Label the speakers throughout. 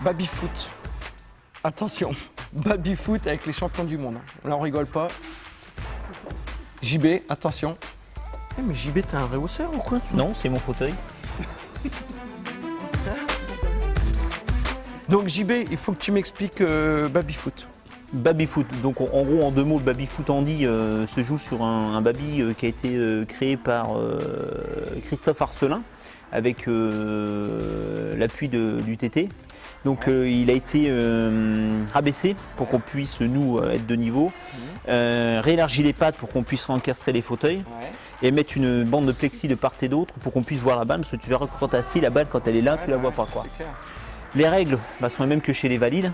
Speaker 1: Baby-foot. Attention, baby-foot avec les champions du monde. Là, on rigole pas. JB, attention. Eh, mais JB, t'es un vrai hausseur ou quoi?
Speaker 2: Non, c'est mon fauteuil.
Speaker 1: Donc JB, il faut que tu m'expliques baby-foot.
Speaker 2: Baby-foot. Donc en gros, en deux mots, le baby-foot Andy se joue sur un baby qui a été créé par Christophe Arcelin avec l'appui du TT. Donc il a été rabaissé pour qu'on puisse, nous, être de niveau, réélargi les pattes pour qu'on puisse encastrer les fauteuils et mettre une bande de plexi de part et d'autre pour qu'on puisse voir la balle, parce que tu verras que quand tu es assis, la balle, quand elle est là, tu la vois pas, quoi. Les règles sont les mêmes que chez les valides.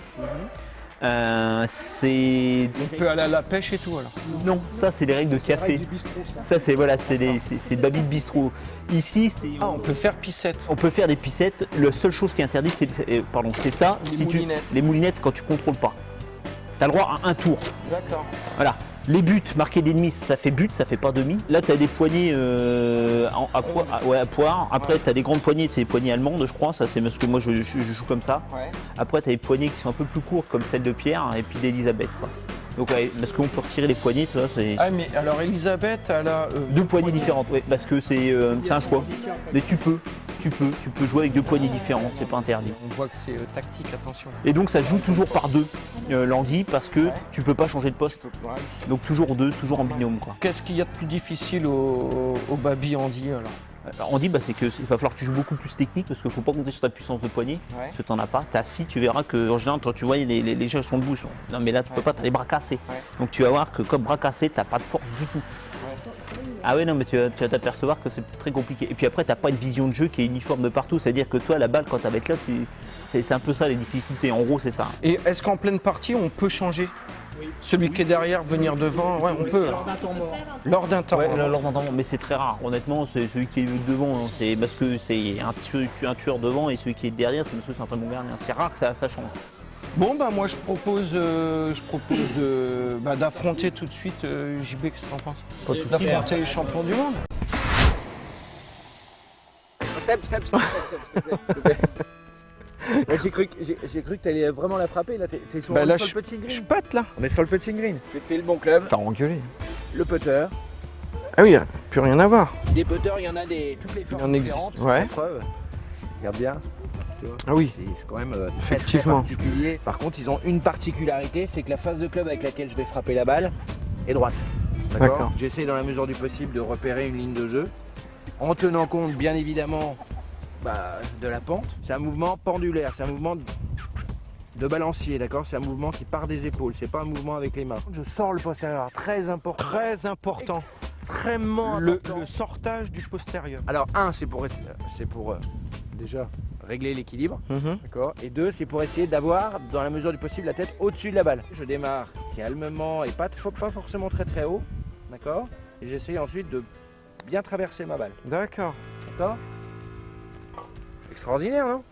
Speaker 2: C'est...
Speaker 1: On peut aller à la pêche et tout alors?
Speaker 2: Non, ça c'est les règles de café. Ça c'est voilà, c'est le baby de bistrot. Ici, c'est...
Speaker 1: Ah, on peut faire pissette.
Speaker 2: On peut faire des pissettes. La seule chose qui est interdite, c'est ça.
Speaker 1: Les moulinettes.
Speaker 2: Les moulinettes quand tu contrôles pas. Tu as le droit à un tour.
Speaker 1: D'accord.
Speaker 2: Voilà. Les buts marqués d'ennemis, ça fait but, ça fait pas demi. Là, tu as des poignées à poire. Après, tu as des grandes poignées, c'est des poignées allemandes, je crois. Ça, c'est parce que moi, je joue comme ça.
Speaker 1: Ouais.
Speaker 2: Après, tu as des poignées qui sont un peu plus courtes, comme celle de Pierre et puis d'Elisabeth. Donc, ouais, parce qu'on peut retirer les poignées, tu vois.
Speaker 1: Ah, mais alors Elisabeth, elle a.
Speaker 2: Deux poignées différentes, oui, parce que c'est un choix. Mais tu peux jouer avec deux poignées différentes, c'est pas interdit.
Speaker 1: On voit que c'est tactique, attention.
Speaker 2: Et donc ça se joue toujours par deux, l'Andy, parce que tu peux pas changer de poste. Donc toujours deux, toujours en binôme, quoi.
Speaker 1: Qu'est-ce qu'il y a de plus difficile au baby Andy alors?
Speaker 2: Andy, c'est qu'il va falloir que tu joues beaucoup plus technique, parce qu'il ne faut pas compter sur ta puissance de poignet, parce que tu n'en as pas. Tu es assis, tu verras qu'en général, quand tu vois, les gens sont debout. Non, mais là, tu peux pas, tu as les bras cassés. Donc tu vas voir que comme bras cassés, tu n'as pas de force du tout. Ah ouais, non, mais tu vas t'apercevoir que c'est très compliqué. Et puis après, tu n'as pas une vision de jeu qui est uniforme de partout. C'est-à-dire que toi, la balle, quand tu vas être là, c'est un peu ça les difficultés. En gros, c'est ça.
Speaker 1: Et est-ce qu'en pleine partie, on peut changer? Oui. Celui qui est derrière, venir devant, ouais, on peut.
Speaker 3: Lors d'un temps mort.
Speaker 1: Lors d'un temps mort.
Speaker 2: Lors d'un temps mort, mais c'est très rare. Honnêtement, c'est celui qui est devant. Hein. C'est parce que c'est un tueur devant et celui qui est derrière, c'est monsieur Saint-Amand gardien. C'est rare que ça change.
Speaker 1: Bon, bah moi je propose d'affronter tout de suite JB, qu'est-ce que t'en penses? D'affronter les champions du monde.
Speaker 3: Step. J'ai cru que t'allais vraiment la frapper, là t'es sur,
Speaker 1: Bah là,
Speaker 3: sur le putting green.
Speaker 1: je pâte là.
Speaker 3: On est sur le putting green. Tu te fais le bon club,
Speaker 1: T'as engueulé.
Speaker 3: le putter.
Speaker 1: Ah oui, plus rien à voir.
Speaker 3: Des putters, il y en a toutes les
Speaker 1: Il
Speaker 3: formes
Speaker 1: en existe,
Speaker 3: différentes.
Speaker 1: ouais.
Speaker 3: La preuve. Regarde bien. Tu vois,
Speaker 1: Ah oui,
Speaker 3: c'est quand même très,
Speaker 1: effectivement.
Speaker 3: très particulier. Par contre, ils ont une particularité, c'est que la face de club avec laquelle je vais frapper la balle est droite.
Speaker 1: D'accord.
Speaker 3: J'essaie dans la mesure du possible de repérer une ligne de jeu en tenant compte bien évidemment de la pente. C'est un mouvement pendulaire, c'est un mouvement de balancier, d'accord? C'est un mouvement qui part des épaules, c'est pas un mouvement avec les mains. Je sors le postérieur, très important.
Speaker 1: Très important.
Speaker 3: Extrêmement important.
Speaker 1: Le sortage du postérieur.
Speaker 3: Alors c'est pour déjà régler l'équilibre, d'accord? Et deux, c'est pour essayer d'avoir, dans la mesure du possible, la tête au-dessus de la balle. Je démarre calmement et pas forcément très très haut, d'accord? Et j'essaye ensuite de bien traverser ma balle,
Speaker 1: D'accord.
Speaker 3: d'accord? Extraordinaire, non?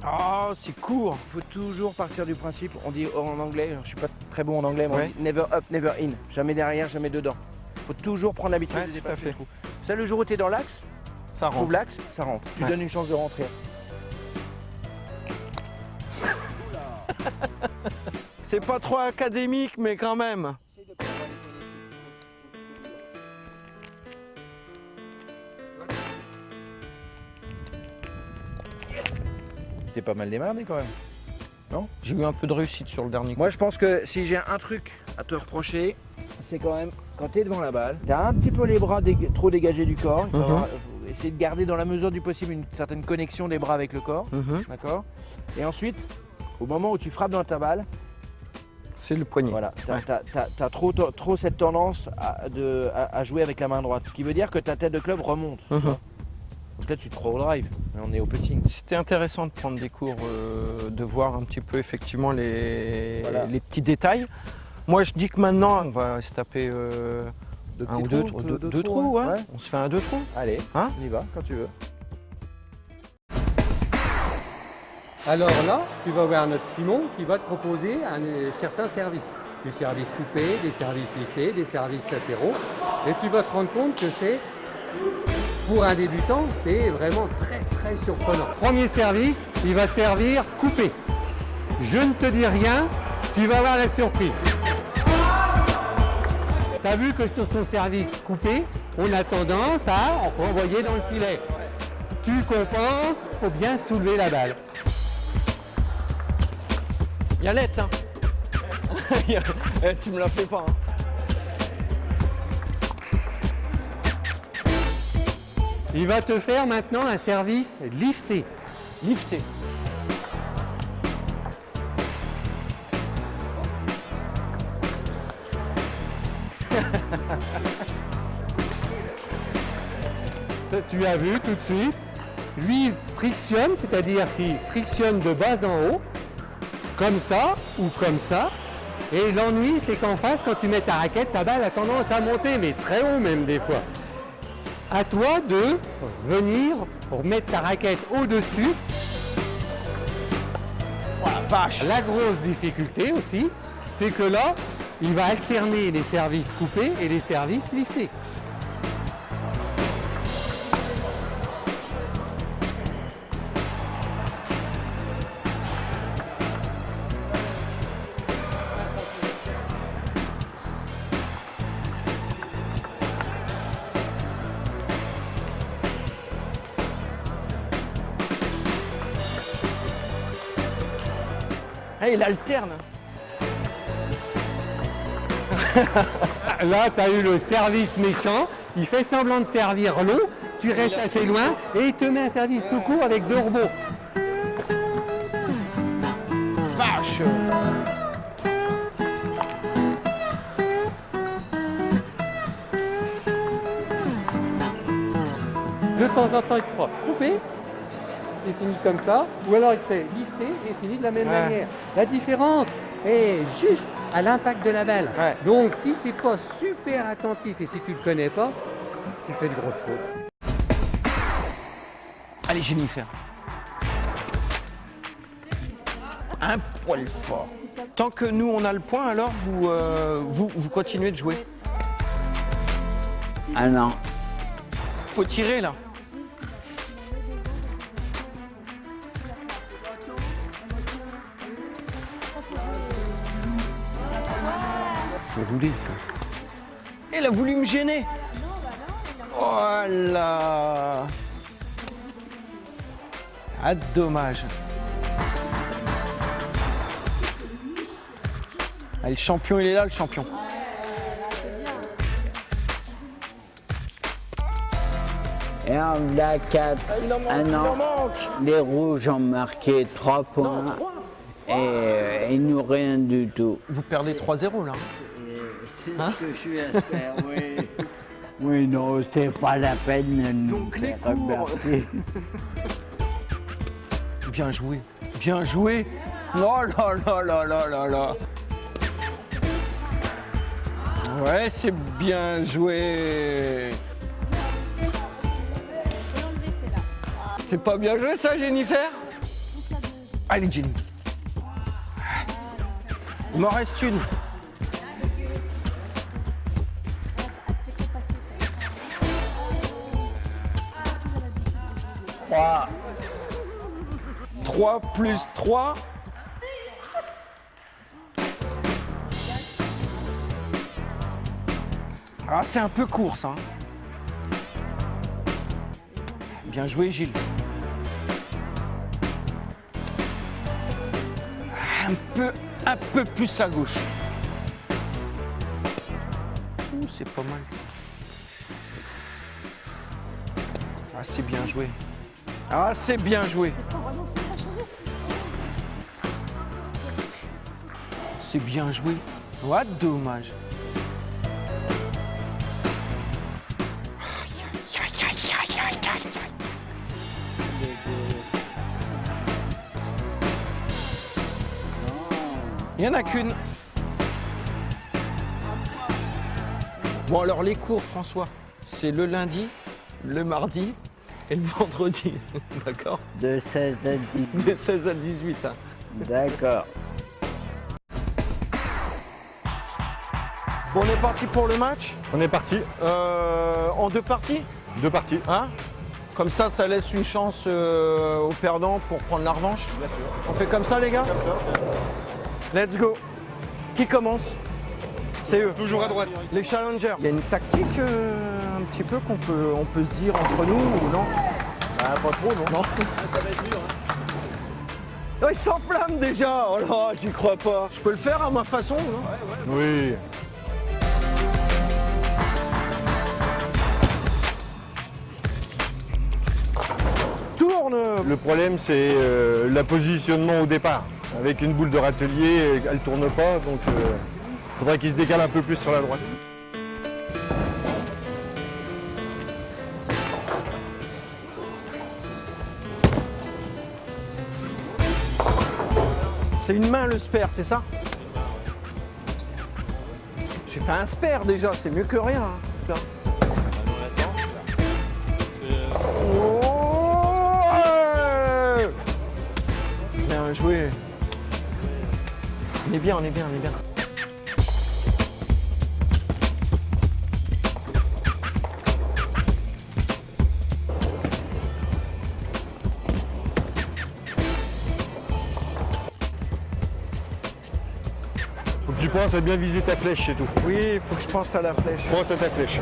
Speaker 1: Oh, c'est court.
Speaker 3: Il faut toujours partir du principe, on dit en anglais, je suis pas très bon en anglais, mais
Speaker 1: Ouais.
Speaker 3: on dit never up, never in. Jamais derrière, jamais dedans. Il faut toujours prendre l'habitude
Speaker 1: Ouais,
Speaker 3: de
Speaker 1: tout à
Speaker 3: dépasser
Speaker 1: fait.
Speaker 3: le trou. Ça, le jour où tu es dans l'axe,
Speaker 1: Ça
Speaker 3: trouve
Speaker 1: rentre.
Speaker 3: l'axe, ça rentre. Tu
Speaker 1: Ouais.
Speaker 3: donnes une chance de rentrer.
Speaker 1: C'est pas trop académique, mais quand même.
Speaker 3: Tu t'es pas mal démarré quand même.
Speaker 1: J'ai eu un peu de réussite sur le dernier coup.
Speaker 3: Moi je pense que si j'ai un truc à te reprocher, c'est quand même quand tu es devant la balle, tu as un petit peu les bras trop dégagés du corps. Il faut essayer de garder dans la mesure du possible une certaine connexion des bras avec le corps. D'accord. Et ensuite, au moment où tu frappes dans ta balle,
Speaker 1: C'est le poignet.
Speaker 3: voilà,
Speaker 1: Ouais.
Speaker 3: t'as trop cette tendance à jouer avec la main droite. Ce qui veut dire que ta tête de club remonte. Tu vois. Donc là, tu te crois au drive, mais on est au putting.
Speaker 1: C'était intéressant de prendre des cours, de voir un petit peu effectivement les petits détails. Moi, je dis que maintenant, on va se taper un ou deux trous. Ouais. On se fait un 2 trous.
Speaker 3: Allez,
Speaker 1: Hein,
Speaker 3: on y va quand tu veux.
Speaker 4: Alors là, tu vas voir notre Simon qui va te proposer certains services. Des services coupés, des services liftés, des services latéraux. Et tu vas te rendre compte que c'est, pour un débutant, c'est vraiment très très surprenant. Premier service, il va servir coupé. Je ne te dis rien, tu vas voir la surprise. Tu as vu que sur son service coupé, on a tendance à renvoyer dans le filet. Tu compenses, il faut bien soulever la balle.
Speaker 1: il y a l'aide, hein. Tu me la fais pas. Hein.
Speaker 4: Il va te faire maintenant un service lifté.
Speaker 1: Lifté.
Speaker 4: Tu as vu tout de suite, lui frictionne, c'est-à-dire qu'il frictionne de bas en haut, comme ça ou comme ça. Et l'ennui, c'est qu'en face, quand tu mets ta raquette, ta balle a tendance à monter, mais très haut même des fois. À toi de venir remettre ta raquette au-dessus.
Speaker 1: Oh la vache.
Speaker 4: La grosse difficulté aussi, c'est que là, il va alterner les services coupés et les services liftés.
Speaker 1: Ah, il alterne.
Speaker 4: Là, tu as eu le service méchant, il fait semblant de servir long, tu restes assez loin et il te met un service tout court avec 2 rebonds.
Speaker 1: Vache.
Speaker 4: De temps en temps, il te fera couper, il finit comme ça, ou alors il te fait lifter et finit de la même manière. La différence est juste à l'impact de la balle.
Speaker 1: Ouais.
Speaker 4: Donc si tu n'es pas super attentif et si tu ne le connais pas, tu fais de grosses fautes.
Speaker 1: Allez, Jennifer. Un poil fort. Tant que nous, on a le point, alors vous continuez de jouer.
Speaker 2: Ah non.
Speaker 1: Faut tirer, là. Faut rouler, ça. Il a voulu me gêner. Oh là. Ah, dommage. Ah, le champion, il est là, le champion.
Speaker 5: Et en voilà 4.
Speaker 1: Il en manque,
Speaker 5: Ah
Speaker 1: il
Speaker 5: non.
Speaker 1: en manque.
Speaker 5: Les rouges ont marqué 3 points.
Speaker 1: Non, 3.
Speaker 5: Et il nous rien du tout.
Speaker 1: Vous perdez 3-0, là.
Speaker 5: C'est ce que je suis à faire, oui. Oui, non, c'est pas la peine de nous
Speaker 1: Donc, les
Speaker 5: faire
Speaker 1: cours.
Speaker 5: remarquer.
Speaker 1: Bien joué. Bien joué. Oh là là là là là là. Ouais, c'est bien joué. C'est pas bien joué ça, Jennifer? Allez, Jenny. Il m'en reste une.
Speaker 5: Trois.
Speaker 1: 3 plus 3. Ah, c'est un peu court, ça. Bien joué, Gilles. Un peu plus à gauche. Ouh, c'est pas mal, ça. Ah, c'est bien joué. Ah, c'est bien joué. C'est bien joué. What, dommage. Aïe, aïe, aïe, aïe, aïe, aïe, aïe. Il n'y en a qu'une. Bon alors les cours François, c'est le lundi, le mardi et le vendredi, d'accord?
Speaker 5: De 16 à 18.
Speaker 1: De 16 à 18. Hein.
Speaker 5: D'accord.
Speaker 1: Bon, on est parti pour le match.
Speaker 6: On est parti,
Speaker 1: En 2 parties,
Speaker 6: 2 parties.
Speaker 1: hein? Comme ça laisse une chance aux perdants pour prendre la revanche.
Speaker 6: Bien sûr.
Speaker 1: On fait comme ça les gars?
Speaker 6: Comme ça.
Speaker 1: Let's go. Qui commence? C'est eux.
Speaker 6: Toujours à droite.
Speaker 1: Les challengers. Il y a une tactique un petit peu qu'on peut se dire entre nous ou non?
Speaker 3: Bah, pas trop, non.
Speaker 1: Non. Oh, il s'enflamme déjà. Oh là, j'y crois pas. Je peux le faire à ma façon, non?
Speaker 6: Oui.
Speaker 1: Tourne.
Speaker 6: Le problème, c'est l'appositionnement au départ. Avec une boule de râtelier, elle tourne pas, donc il faudrait qu'il se décale un peu plus sur la droite.
Speaker 1: C'est une main le spare, c'est ça? J'ai fait un spare déjà, c'est mieux que rien. Hein. Là. Oh ouais. Bien joué. On est bien, on est bien, on est bien.
Speaker 6: Faut que tu penses à bien viser ta flèche, c'est tout.
Speaker 1: Oui, il faut que je pense à la flèche.
Speaker 6: Pense à ta flèche.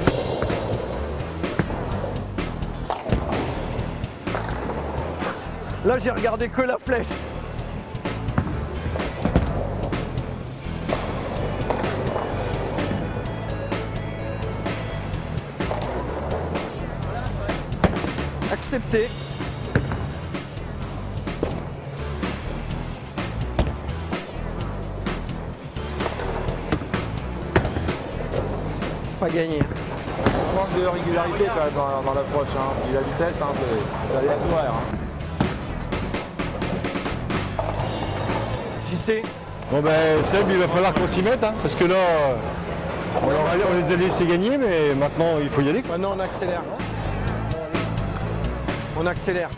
Speaker 1: Là, j'ai regardé que la flèche. Accepté. C'est pas gagné.
Speaker 3: Manque de régularité quand même dans l'approche. Hein. Puis la vitesse, hein, c'est aléatoire. Hein.
Speaker 1: JC,
Speaker 6: Bon ben Seb, il va falloir qu'on s'y mette, hein, parce que là, on les a laissés gagner, mais maintenant il faut y aller.
Speaker 1: maintenant on accélère. On accélère.